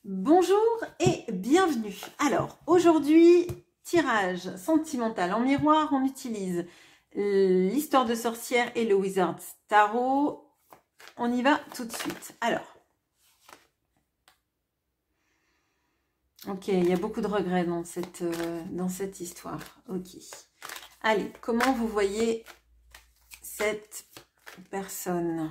Bonjour et bienvenue. Alors, aujourd'hui, tirage sentimental en miroir, on utilise l'histoire de sorcière et le Wizard's Tarot. On y va tout de suite. Alors, ok, il y a beaucoup de regrets dans cette histoire. Ok. Allez, comment vous voyez cette personne ?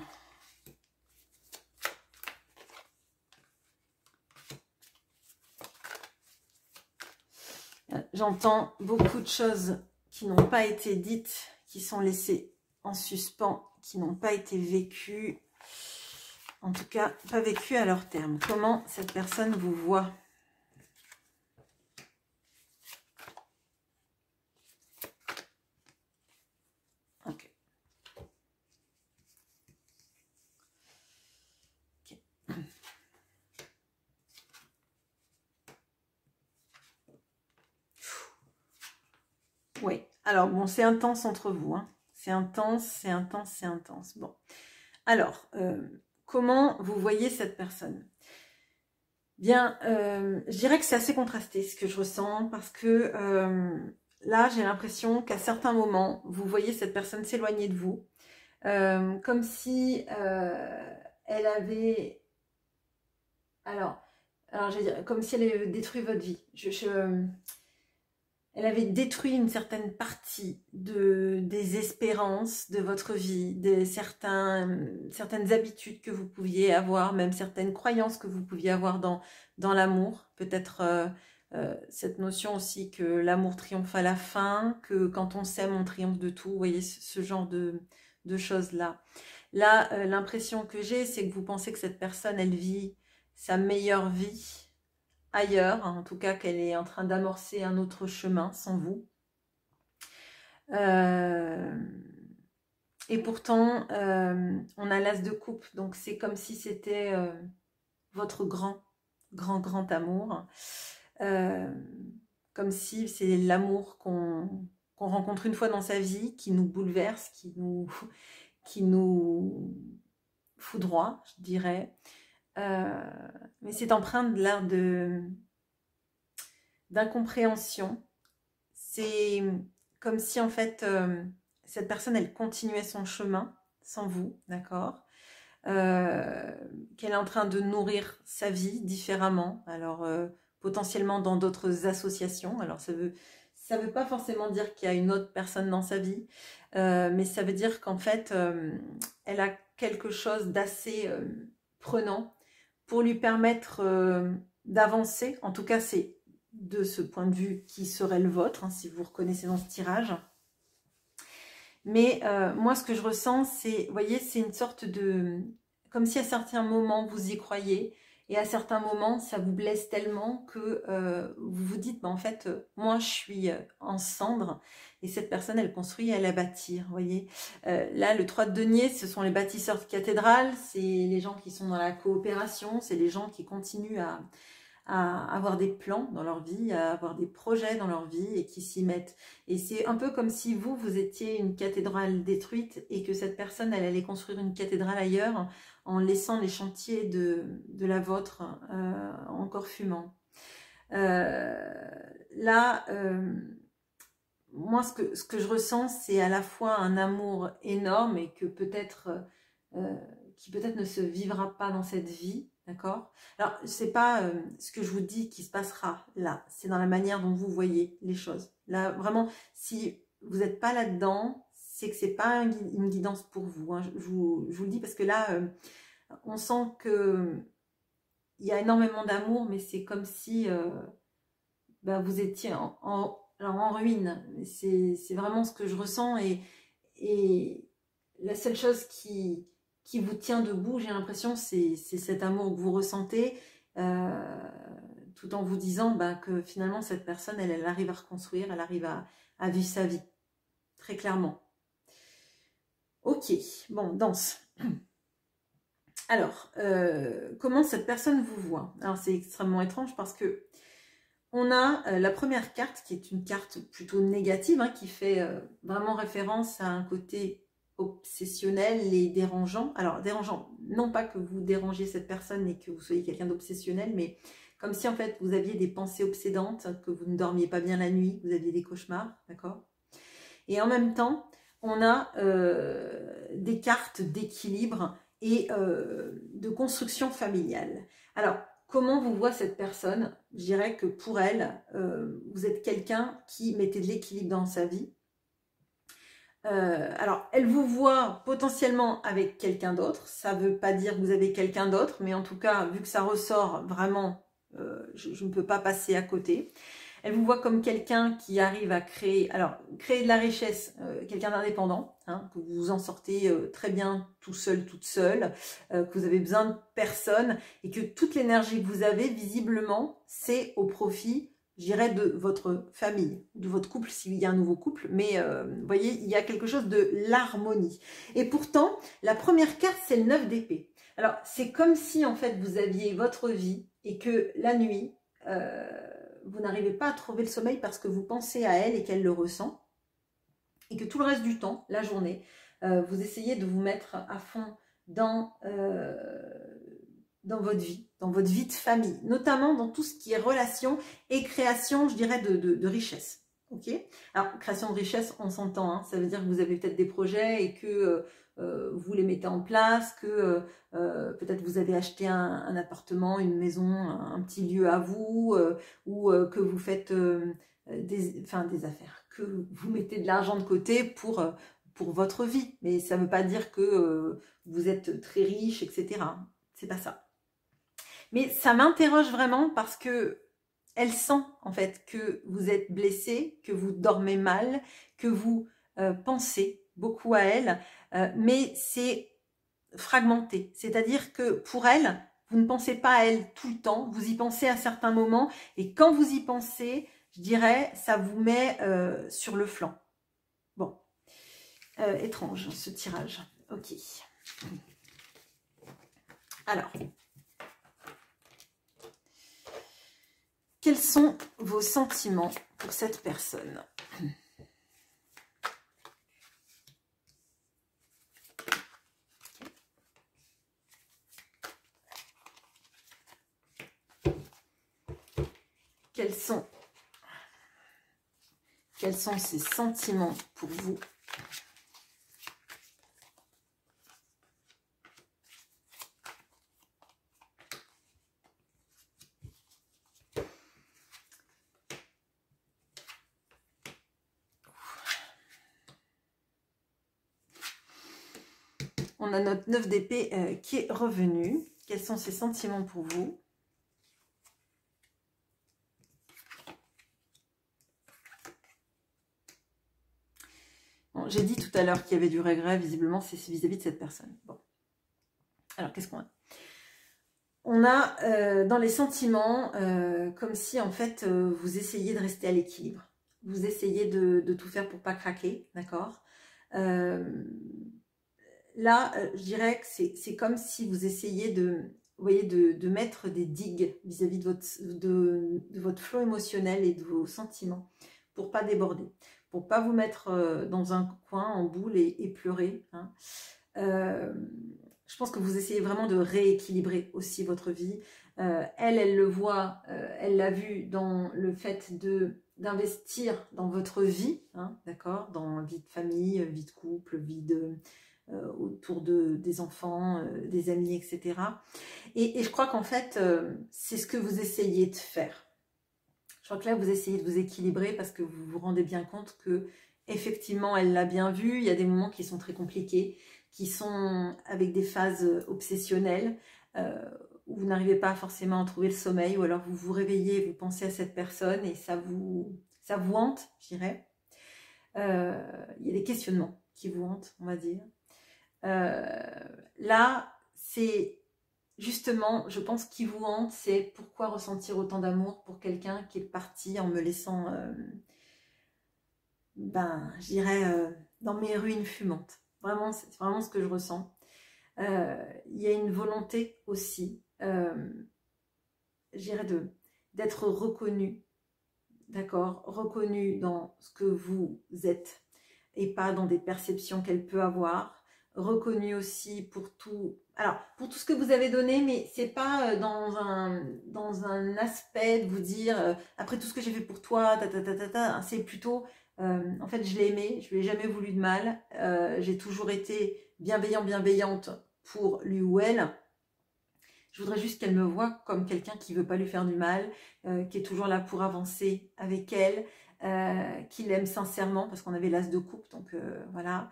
J'entends beaucoup de choses qui n'ont pas été dites, qui sont laissées en suspens, qui n'ont pas été vécues, en tout cas pas vécues à leur terme. Comment cette personne vous voit ? Ok. Oui, alors bon, c'est intense entre vous, hein. C'est intense, c'est intense, c'est intense. Bon, alors, comment vous voyez cette personne ? Bien, je dirais que c'est assez contrasté ce que je ressens, parce que là, j'ai l'impression qu'à certains moments, vous voyez cette personne s'éloigner de vous, comme si elle avait... Alors je vais dire, comme si elle avait détruit votre vie. Elle avait détruit une certaine partie des espérances de votre vie, certaines habitudes que vous pouviez avoir, même certaines croyances que vous pouviez avoir dans l'amour. Peut-être cette notion aussi que l'amour triomphe à la fin, que quand on s'aime, on triomphe de tout. Vous voyez, ce genre de choses-là. Là, l'impression que j'ai, c'est que vous pensez que cette personne, elle vit sa meilleure vie ailleurs, en tout cas qu'elle est en train d'amorcer un autre chemin sans vous. Et pourtant, on a l'as de coupe, donc c'est comme si c'était votre grand amour. Comme si c'est l'amour qu'on rencontre une fois dans sa vie, qui nous bouleverse, qui nous foudroie, je dirais. Mais c'est empreint là d'incompréhension. C'est comme si en fait cette personne elle continuait son chemin sans vous, d'accord, qu'elle est en train de nourrir sa vie différemment, alors potentiellement dans d'autres associations. Alors ça veut pas forcément dire qu'il y a une autre personne dans sa vie, mais ça veut dire qu'en fait elle a quelque chose d'assez prenant pour lui permettre d'avancer. En tout cas, c'est de ce point de vue qui serait le vôtre, hein, si vous reconnaissez dans ce tirage. Mais moi, ce que je ressens, c'est, vous voyez, c'est une sorte de... Comme si à certains moments, vous y croyez, et à certains moments, ça vous blesse tellement que vous vous dites, bah, en fait, moi, je suis en cendres, et cette personne, elle construit, elle a bâtir, vous voyez. Là, le 3 de denier, ce sont les bâtisseurs de cathédrales, c'est les gens qui sont dans la coopération, c'est les gens qui continuent à avoir des plans dans leur vie, à avoir des projets dans leur vie et qui s'y mettent. Et c'est un peu comme si vous étiez une cathédrale détruite et que cette personne, elle allait construire une cathédrale ailleurs en laissant les chantiers de la vôtre encore fumants. Là, moi, ce que je ressens, c'est à la fois un amour énorme et que qui peut-être ne se vivra pas dans cette vie, d'accord? Alors, c'est pas ce que je vous dis qui se passera là, c'est dans la manière dont vous voyez les choses. Là, vraiment, si vous n'êtes pas là-dedans, c'est que c'est pas une guidance pour vous, hein. Je vous le dis parce que là, on sent que il y a énormément d'amour, mais c'est comme si vous étiez alors en ruine. C'est vraiment ce que je ressens, et la seule chose qui vous tient debout, j'ai l'impression, c'est cet amour que vous ressentez, tout en vous disant que finalement cette personne, elle arrive à reconstruire, elle arrive à vivre sa vie, très clairement. Ok, bon, danse. Alors, comment cette personne vous voit? Alors c'est extrêmement étrange parce que on a la première carte qui est une carte plutôt négative, hein, qui fait vraiment référence à un côté obsessionnel et dérangeant. Alors dérangeant, non pas que vous dérangiez cette personne et que vous soyez quelqu'un d'obsessionnel, mais comme si en fait vous aviez des pensées obsédantes, que vous ne dormiez pas bien la nuit, vous aviez des cauchemars, d'accord? Et en même temps, on a des cartes d'équilibre et de construction familiale. Alors, comment vous voit cette personne? Je dirais que pour elle, vous êtes quelqu'un qui mettait de l'équilibre dans sa vie. Alors, elle vous voit potentiellement avec quelqu'un d'autre. Ça ne veut pas dire que vous avez quelqu'un d'autre, mais en tout cas, vu que ça ressort vraiment, je ne peux pas passer à côté. Elle vous voit comme quelqu'un qui arrive à créer, alors créer de la richesse, quelqu'un d'indépendant, hein, que vous vous en sortez très bien tout seul, toute seule, que vous avez besoin de personne et que toute l'énergie que vous avez, visiblement, c'est au profit, je dirais, de votre famille, de votre couple, s'il y a un nouveau couple. Mais vous voyez, il y a quelque chose de l'harmonie. Et pourtant, la première carte, c'est le 9 d'épée. Alors, c'est comme si, en fait, vous aviez votre vie et que la nuit... vous n'arrivez pas à trouver le sommeil parce que vous pensez à elle et qu'elle le ressent, et que tout le reste du temps, la journée, vous essayez de vous mettre à fond dans votre vie de famille, notamment dans tout ce qui est relation et création, je dirais, de richesse. Ok. Alors, création de richesse, on s'entend, hein, ça veut dire que vous avez peut-être des projets et que vous les mettez en place, que peut-être vous avez acheté un appartement, une maison, un petit lieu à vous, ou que vous faites des affaires, que vous mettez de l'argent de côté pour votre vie. Mais ça ne veut pas dire que vous êtes très riche, etc. C'est pas ça. Mais ça m'interroge vraiment parce que elle sent en fait que vous êtes blessé, que vous dormez mal, que vous pensez beaucoup à elle, mais c'est fragmenté. C'est-à-dire que pour elle, vous ne pensez pas à elle tout le temps, vous y pensez à certains moments, et quand vous y pensez, je dirais, ça vous met sur le flanc. Bon, étrange ce tirage. Ok. Alors, quels sont vos sentiments pour cette personne ? Quels sont ces sentiments pour vous ? On a notre 9 d'épée qui est revenu. Quels sont ces sentiments pour vous ? Bon, j'ai dit tout à l'heure qu'il y avait du regret, visiblement, c'est vis-à-vis de cette personne. Bon. Alors, qu'est-ce qu'on a ? On a dans les sentiments, comme si, en fait, vous essayez de rester à l'équilibre. Vous essayez de tout faire pour pas craquer, d'accord ? Là, je dirais que c'est comme si vous essayez vous voyez, de mettre des digues vis-à-vis de votre flot émotionnel et de vos sentiments pour pas déborder, pour pas vous mettre dans un coin en boule et pleurer. Hein. Je pense que vous essayez vraiment de rééquilibrer aussi votre vie. Elle le voit, elle l'a vu dans le fait d'investir dans votre vie, hein, d'accord, dans vie de famille, vie de couple, vie autour des enfants, des amis, etc. Et je crois qu'en fait, c'est ce que vous essayez de faire. Je crois que là, vous essayez de vous équilibrer parce que vous vous rendez bien compte que effectivement, elle l'a bien vu. Il y a des moments qui sont très compliqués, qui sont avec des phases obsessionnelles, où vous n'arrivez pas forcément à trouver le sommeil, ou alors vous vous réveillez, vous pensez à cette personne et ça vous hante, je dirais. Il y a des questionnements qui vous hantent, on va dire. Là, c'est justement, je pense, qui vous hante, c'est pourquoi ressentir autant d'amour pour quelqu'un qui est parti en me laissant, je dirais, dans mes ruines fumantes. Vraiment, c'est vraiment ce que je ressens. Il y a une volonté aussi, je dirais, d'être reconnu, d'accord, reconnu dans ce que vous êtes, et pas dans des perceptions qu'elle peut avoir. Reconnue aussi pour tout, alors pour tout ce que vous avez donné, mais c'est pas dans un aspect de vous dire après tout ce que j'ai fait pour toi, c'est plutôt en fait je l'ai aimé, je lui ai jamais voulu de mal, j'ai toujours été bienveillante pour lui ou elle. Je voudrais juste qu'elle me voie comme quelqu'un qui veut pas lui faire du mal, qui est toujours là pour avancer avec elle, qui l'aime sincèrement, parce qu'on avait l'as de coupe, donc voilà.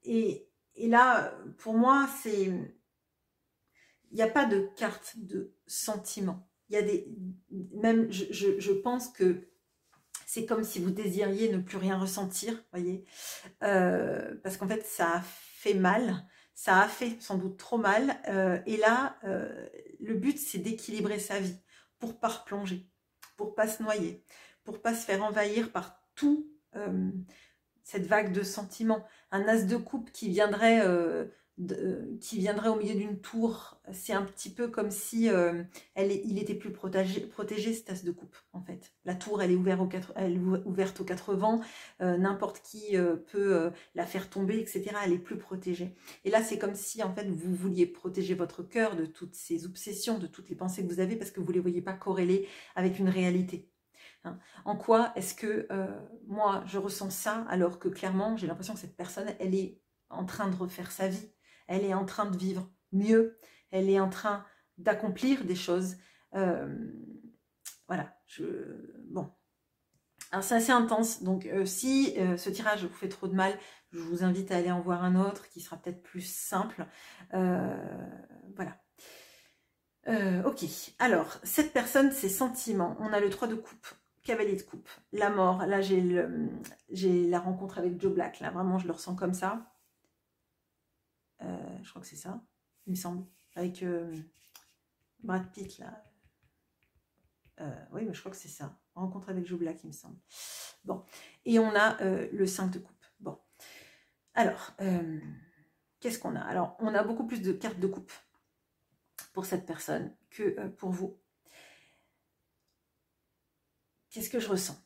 Et là, pour moi, il n'y a pas de carte de sentiment. Il y a même, je pense que c'est comme si vous désiriez ne plus rien ressentir, voyez, parce qu'en fait, ça a fait mal. Ça a fait sans doute trop mal. Et là, le but, c'est d'équilibrer sa vie pour pas replonger, pour pas se noyer, pour pas se faire envahir par tout cette vague de sentiments. Un as de coupe qui viendrait au milieu d'une tour, c'est un petit peu comme si il était plus protégé cet as de coupe en fait. La tour elle est ouverte aux quatre vents, n'importe qui peut la faire tomber, etc. Elle est plus protégée. Et là c'est comme si en fait vous vouliez protéger votre cœur de toutes ces obsessions, de toutes les pensées que vous avez parce que vous ne les voyez pas corrélées avec une réalité. Hein. En quoi est-ce que moi je ressens ça alors que clairement j'ai l'impression que cette personne elle est en train de refaire sa vie, elle est en train de vivre mieux, elle est en train d'accomplir des choses. Voilà, bon. Alors c'est assez intense, donc si ce tirage vous fait trop de mal, je vous invite à aller en voir un autre qui sera peut-être plus simple. Voilà. Ok, alors cette personne, ses sentiments, on a le 3 de coupe. Cavalier de coupe, la mort, là j'ai la rencontre avec Joe Black, là vraiment je le ressens comme ça. Je crois que c'est ça, il me semble, avec Brad Pitt là. Oui, mais je crois que c'est ça, rencontre avec Joe Black il me semble. Bon, et on a le 5 de coupe. Bon, alors, qu'est-ce qu'on a? Alors, on a beaucoup plus de cartes de coupe pour cette personne que pour vous. Qu'est-ce que je ressens?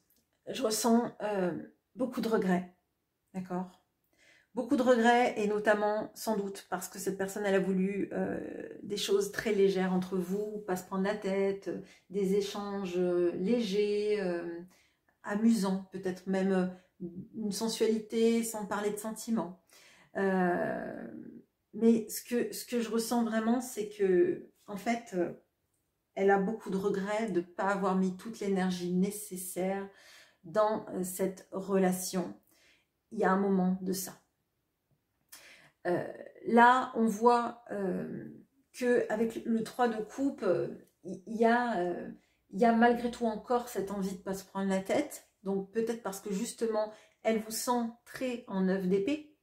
Je ressens beaucoup de regrets, d'accord? Beaucoup de regrets et notamment, sans doute, parce que cette personne, elle a voulu des choses très légères entre vous, pas se prendre la tête, des échanges légers, amusants, peut-être même une sensualité sans parler de sentiments. Mais ce que je ressens vraiment, c'est que, en fait, elle a beaucoup de regrets de ne pas avoir mis toute l'énergie nécessaire dans cette relation. Il y a un moment de ça. Là, on voit qu'avec le 3 de coupe, il y a malgré tout encore cette envie de ne pas se prendre la tête. Donc peut-être parce que justement, elle vous sent très en 9 d'épée.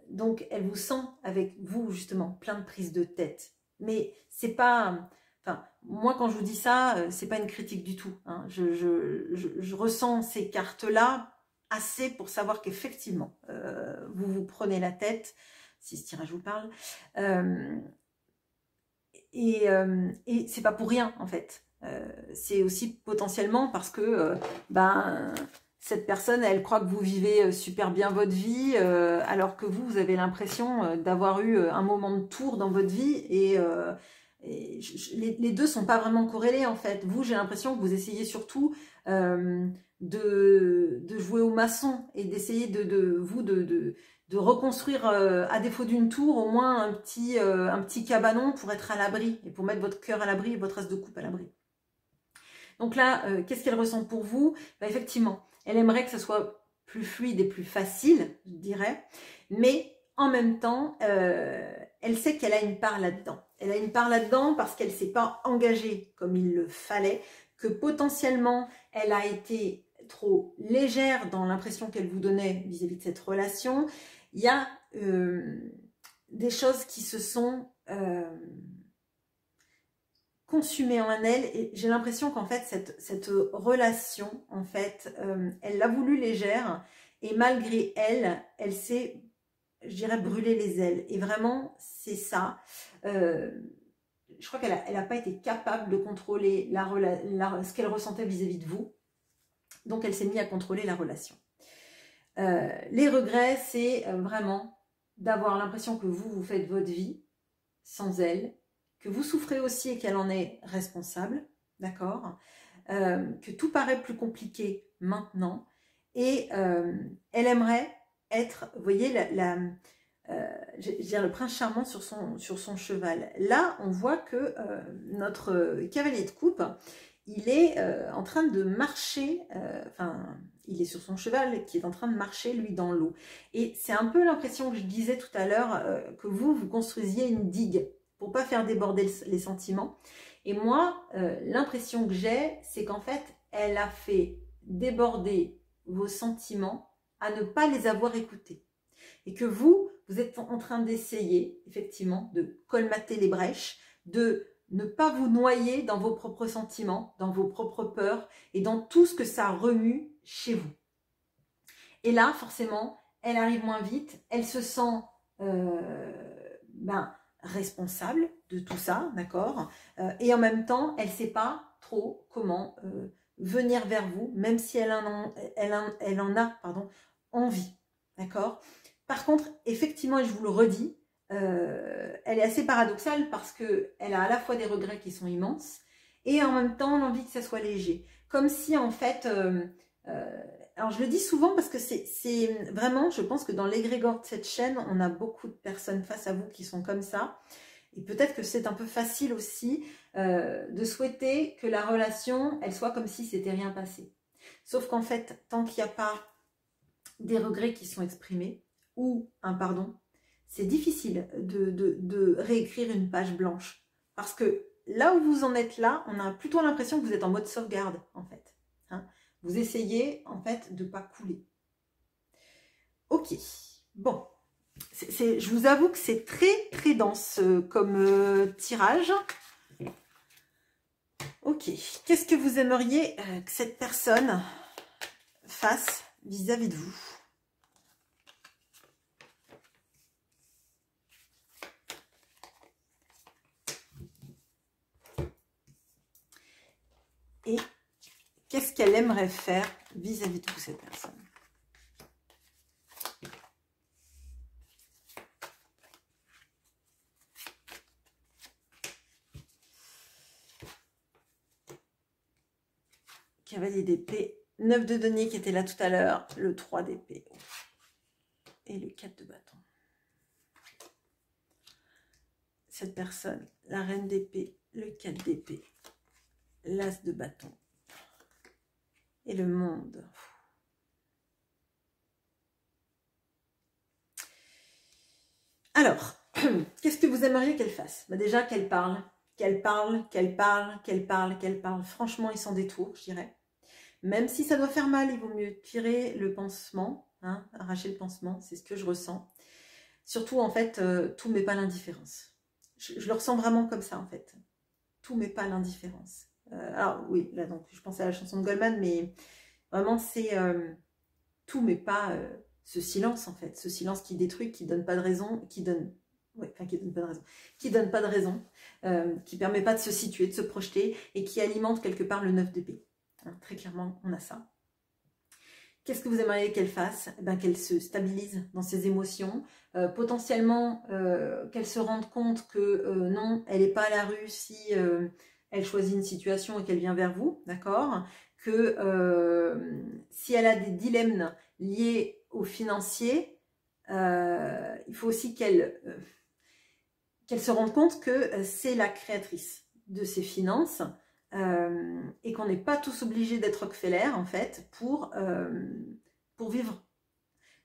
Donc elle vous sent avec vous justement plein de prises de tête. Mais c'est pas... Enfin, moi quand je vous dis ça, c'est pas une critique du tout. Hein. Je ressens ces cartes-là assez pour savoir qu'effectivement, vous vous prenez la tête, si ce tirage vous parle, et c'est pas pour rien en fait. C'est aussi potentiellement parce que cette personne, elle croit que vous vivez super bien votre vie, alors que vous avez l'impression d'avoir eu un moment de tour dans votre vie et les deux sont pas vraiment corrélés en fait. Vous, j'ai l'impression que vous essayez surtout de jouer au maçon et d'essayer de reconstruire à défaut d'une tour au moins un petit cabanon pour être à l'abri et pour mettre votre cœur à l'abri et votre as de coupe à l'abri. Donc là, qu'est-ce qu'elle ressent pour vous? Effectivement, elle aimerait que ce soit plus fluide et plus facile, je dirais, mais en même temps, elle sait qu'elle a une part là-dedans. Elle a une part là-dedans parce qu'elle ne s'est pas engagée comme il le fallait, que potentiellement, elle a été trop légère dans l'impression qu'elle vous donnait vis-à-vis de cette relation. Il y a des choses qui se sont consumées en elle et j'ai l'impression qu'en fait, cette relation, en fait, elle l'a voulu légère et malgré elle, elle s'est, je dirais, brûler les ailes. Et vraiment, c'est ça. Je crois qu'elle n'a pas été capable de contrôler ce qu'elle ressentait vis-à-vis de vous. Donc, elle s'est mise à contrôler la relation. Les regrets, c'est vraiment d'avoir l'impression que vous faites votre vie sans elle, que vous souffrez aussi et qu'elle en est responsable, d'accord, que tout paraît plus compliqué maintenant, et elle aimerait être, vous voyez, je veux dire, le prince charmant sur son cheval. Là, on voit que notre cavalier de coupe, il est en train de marcher, il est sur son cheval qui est en train de marcher, lui, dans l'eau. Et c'est un peu l'impression que je disais tout à l'heure, que vous construisiez une digue pour pas faire déborder les sentiments. Et moi, l'impression que j'ai, c'est qu'en fait, elle a fait déborder vos sentiments à ne pas les avoir écoutés. Et que vous êtes en train d'essayer, effectivement, de colmater les brèches, de ne pas vous noyer dans vos propres sentiments, dans vos propres peurs et dans tout ce que ça remue chez vous. Et là, forcément, elle arrive moins vite, elle se sent responsable de tout ça, d'accord, et en même temps, elle ne sait pas trop comment venir vers vous, même si elle en a envie, d'accord. Par contre, effectivement, et je vous le redis, elle est assez paradoxale parce qu'elle a à la fois des regrets qui sont immenses et en même temps l'envie que ça soit léger. Comme si en fait, alors je le dis souvent parce que c'est vraiment, je pense que dans l'égrégore de cette chaîne, on a beaucoup de personnes face à vous qui sont comme ça. Et peut-être que c'est un peu facile aussi de souhaiter que la relation, elle soit comme si c'était rien passé. Sauf qu'en fait, tant qu'il n'y a pas des regrets qui sont exprimés, ou un pardon, c'est difficile de réécrire une page blanche. Parce que là où vous en êtes là, on a plutôt l'impression que vous êtes en mode sauvegarde, en fait. Hein, vous essayez, en fait, de ne pas couler. Ok, bon. Je vous avoue que c'est très, très dense comme tirage. Ok, qu'est-ce que vous aimeriez que cette personne fasse vis-à-vis de vous ? Et qu'est-ce qu'elle aimerait faire vis-à-vis de vous, cette personne? Cavalier d'épée, 9 de denier qui était là tout à l'heure, le 3 d'épée et le 4 de bâton. Cette personne, la reine d'épée, le 4 d'épée, l'as de bâton et le monde. Alors, qu'est-ce que vous aimeriez qu'elle fasse? Déjà, qu'elle parle, qu'elle parle, qu'elle parle, qu'elle parle, qu'elle parle. Franchement, il s'en détourne, je dirais. Même si ça doit faire mal, il vaut mieux tirer le pansement, hein, arracher le pansement, c'est ce que je ressens. Surtout, en fait, tout ne met pas l'indifférence. Je le ressens vraiment comme ça, en fait. Tout ne met pas l'indifférence. Alors, oui, là, donc, je pensais à la chanson de Goldman, mais vraiment, c'est tout, mais pas ce silence, en fait. Ce silence qui détruit, qui donne pas de raison, qui donne... Ouais, enfin, qui donne pas de raison. Qui donne pas de raison, qui permet pas de se situer, de se projeter, et qui alimente quelque part le 9 d'épée. Hein, très clairement, on a ça. Qu'est-ce que vous aimeriez qu'elle fasse? Qu'elle se stabilise dans ses émotions, potentiellement qu'elle se rende compte que non, elle n'est pas à la rue si elle choisit une situation et qu'elle vient vers vous, d'accord? Que si elle a des dilemmes liés au financier, il faut aussi qu'elle se rende compte que c'est la créatrice de ses finances, et qu'on n'est pas tous obligés d'être Rockefeller en fait pour vivre.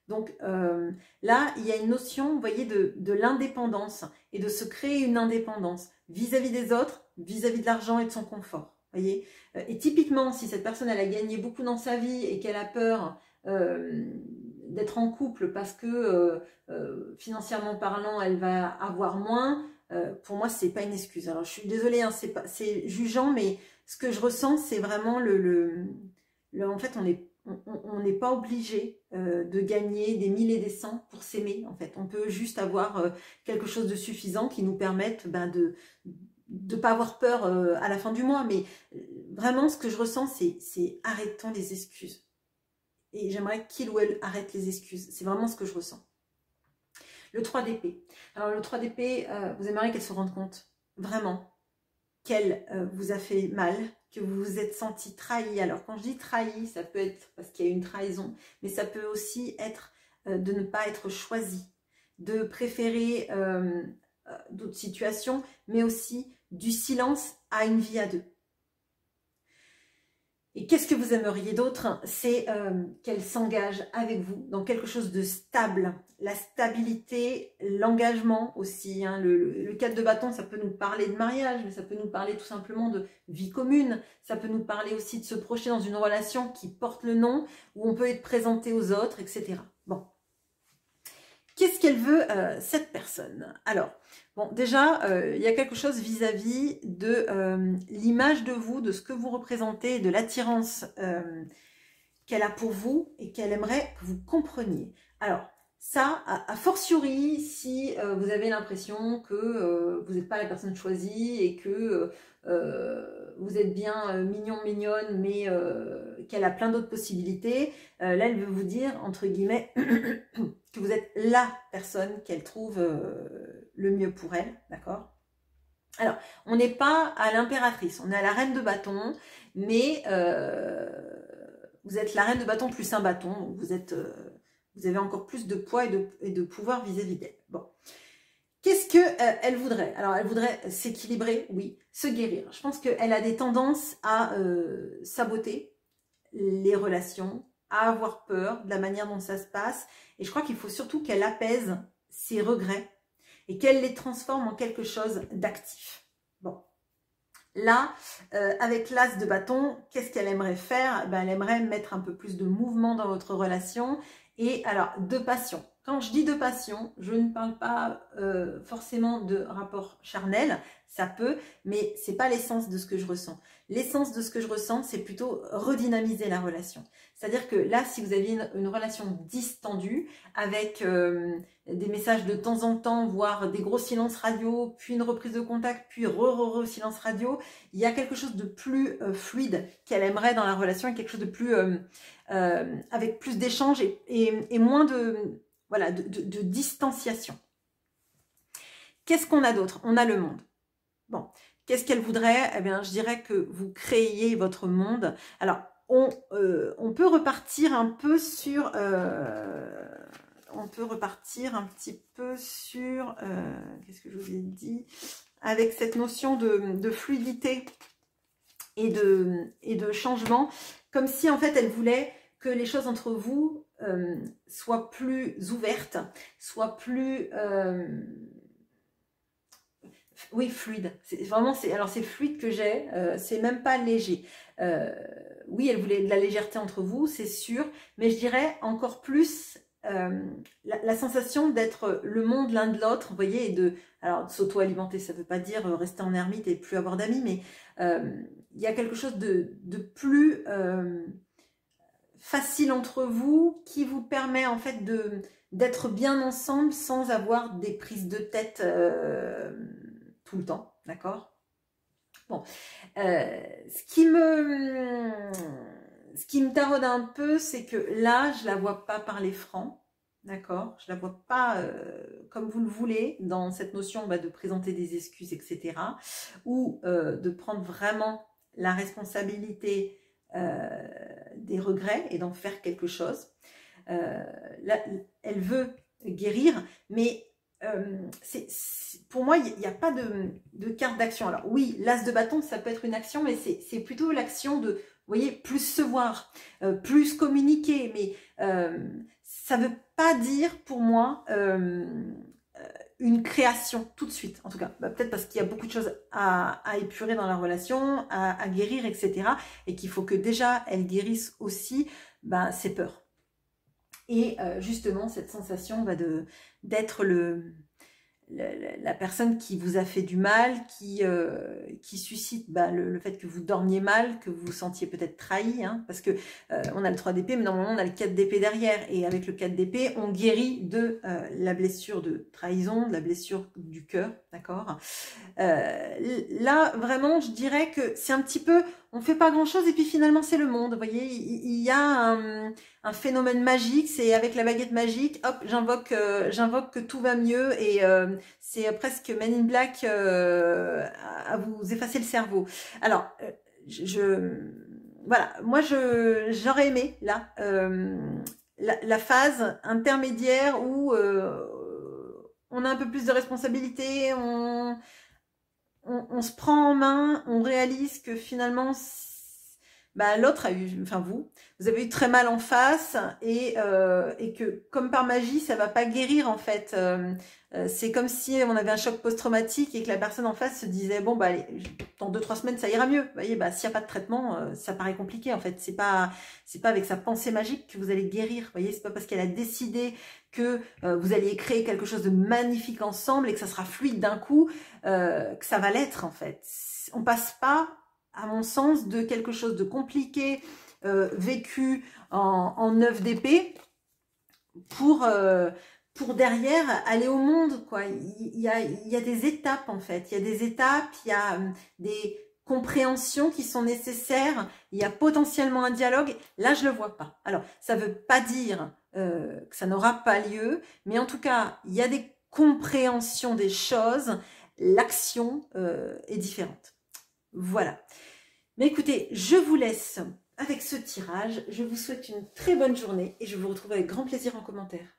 Donc là, il y a une notion, vous voyez, de l'indépendance et de se créer une indépendance vis-à-vis des autres, vis-à-vis de l'argent et de son confort. Voyez, et typiquement, si cette personne elle a gagné beaucoup dans sa vie et qu'elle a peur d'être en couple parce que financièrement parlant, elle va avoir moins. Pour moi, c'est pas une excuse. Alors, je suis désolée, hein, c'est jugeant, mais ce que je ressens, c'est vraiment en fait, on n'est pas obligé de gagner des 1000 et des 100 pour s'aimer. En fait, on peut juste avoir quelque chose de suffisant qui nous permette de ne pas avoir peur à la fin du mois. Mais vraiment, ce que je ressens, c'est arrêtons les excuses. Et j'aimerais qu'il ou elle arrête les excuses. C'est vraiment ce que je ressens. Le 3 d'épée. Alors, le 3 d'épée, vous aimeriez qu'elle se rende compte, vraiment, qu'elle vous a fait mal, que vous vous êtes senti trahi. Alors, quand je dis trahi, ça peut être parce qu'il y a une trahison, mais ça peut aussi être de ne pas être choisi, de préférer d'autres situations, mais aussi du silence à une vie à deux. Et qu'est-ce que vous aimeriez d'autre? C'est qu'elle s'engage avec vous dans quelque chose de stable. La stabilité, l'engagement aussi. Hein. Le 4 de bâton, ça peut nous parler de mariage, mais ça peut nous parler tout simplement de vie commune. Ça peut nous parler aussi de se projeter dans une relation qui porte le nom, où on peut être présenté aux autres, etc. Bon. Qu'est-ce qu'elle veut, cette personne? Alors, bon, déjà, il y a quelque chose vis-à-vis de l'image de vous, de ce que vous représentez, de l'attirance qu'elle a pour vous et qu'elle aimerait que vous compreniez. Alors, ça, a fortiori, si vous avez l'impression que vous n'êtes pas la personne choisie et que vous êtes bien mignon, mignonne, mais qu'elle a plein d'autres possibilités, là, elle veut vous dire, entre guillemets, que vous êtes la personne qu'elle trouve le mieux pour elle, d'accord? Alors, on n'est pas à l'impératrice, on est à la reine de bâton, mais vous êtes la reine de bâton plus un bâton, donc vous avez encore plus de poids et de pouvoir vis-à-vis d'elle. Bon. Qu'est-ce qu'elle voudrait? Alors, elle voudrait s'équilibrer, oui, se guérir. Je pense qu'elle a des tendances à saboter les relations, à avoir peur de la manière dont ça se passe. Et je crois qu'il faut surtout qu'elle apaise ses regrets et qu'elle les transforme en quelque chose d'actif. Bon. Là, avec l'as de bâton, qu'est-ce qu'elle aimerait faire? Ben, elle aimerait mettre un peu plus de mouvement dans votre relation. Et alors, de passion. Quand je dis de passion, je ne parle pas forcément de rapport charnel, ça peut, mais c'est pas l'essence de ce que je ressens. L'essence de ce que je ressens, c'est plutôt redynamiser la relation. C'est-à-dire que là, si vous avez une relation distendue, avec des messages de temps en temps, voire des gros silences radio, puis une reprise de contact, puis silence radio, il y a quelque chose de plus fluide qu'elle aimerait dans la relation, et quelque chose de plus avec plus d'échanges et moins de, voilà, de distanciation. Qu'est-ce qu'on a d'autre? On a le monde. Bon, qu'est-ce qu'elle voudrait? Eh bien, je dirais que vous créiez votre monde. Alors, on peut repartir un peu sur... on peut repartir un petit peu sur... qu'est-ce que je vous ai dit? Avec cette notion de fluidité et de changement. Comme si, en fait, elle voulait que les choses entre vous soient plus ouvertes, soient plus... oui, fluide. Vraiment, alors c'est fluide que j'ai, c'est même pas léger. Oui, elle voulait de la légèreté entre vous, c'est sûr, mais je dirais encore plus la sensation d'être le monde l'un de l'autre, vous voyez, et alors de s'auto-alimenter, ça veut pas dire rester en ermite et plus avoir d'amis, mais il y a quelque chose de plus facile entre vous qui vous permet en fait d'être bien ensemble sans avoir des prises de tête tout le temps, d'accord? Bon, ce qui me taraude un peu, c'est que là, je la vois pas parler franc, d'accord? Je la vois pas comme vous le voulez, dans cette notion de présenter des excuses, etc. Ou de prendre vraiment la responsabilité des regrets et d'en faire quelque chose. Là, elle veut guérir, mais pour moi, il n'y a pas de carte d'action. Alors oui, l'as de bâton, ça peut être une action, mais c'est plutôt l'action de, vous voyez, plus se voir, plus communiquer, mais ça ne veut pas dire pour moi une création tout de suite, en tout cas. Peut-être parce qu'il y a beaucoup de choses à épurer dans la relation, à guérir, etc. Et qu'il faut que déjà, elle guérisse aussi ses peurs. Et justement, cette sensation d'être la personne qui vous a fait du mal, qui suscite le fait que vous dormiez mal, que vous vous sentiez peut-être trahi, hein, parce que on a le 3 d'épée, mais normalement on a le 4 d'épée derrière, et avec le 4 d'épée, on guérit de la blessure de trahison, de la blessure du cœur, d'accord. Là, vraiment, je dirais que c'est un petit peu, on fait pas grand-chose et puis finalement c'est le monde. Vous voyez, il y a un phénomène magique, c'est avec la baguette magique, hop, j'invoque que tout va mieux et c'est presque Men in Black à vous effacer le cerveau. Alors, voilà, moi j'aurais aimé là la phase intermédiaire où on a un peu plus de responsabilité, on se prend en main, on réalise que finalement, bah, l'autre a eu, enfin vous avez eu très mal en face et que comme par magie, ça va pas guérir en fait. C'est comme si on avait un choc post-traumatique et que la personne en face se disait bon bah allez, dans 2-3 semaines ça ira mieux. Vous voyez, bah s'il n'y a pas de traitement, ça paraît compliqué en fait. C'est pas avec sa pensée magique que vous allez guérir. Vous voyez, c'est pas parce qu'elle a décidé que vous alliez créer quelque chose de magnifique ensemble et que ça sera fluide d'un coup que ça va l'être en fait. On passe pas, à mon sens, de quelque chose de compliqué vécu en 9 d'épée pour derrière aller au monde, quoi. Il y a des étapes en fait, il y a des étapes, il y a des compréhensions qui sont nécessaires, il y a potentiellement un dialogue, là je le vois pas. Alors ça veut pas dire que ça n'aura pas lieu, mais en tout cas il y a des compréhensions des choses, l'action est différente. Voilà. Mais écoutez, je vous laisse avec ce tirage, je vous souhaite une très bonne journée et je vous retrouve avec grand plaisir en commentaire.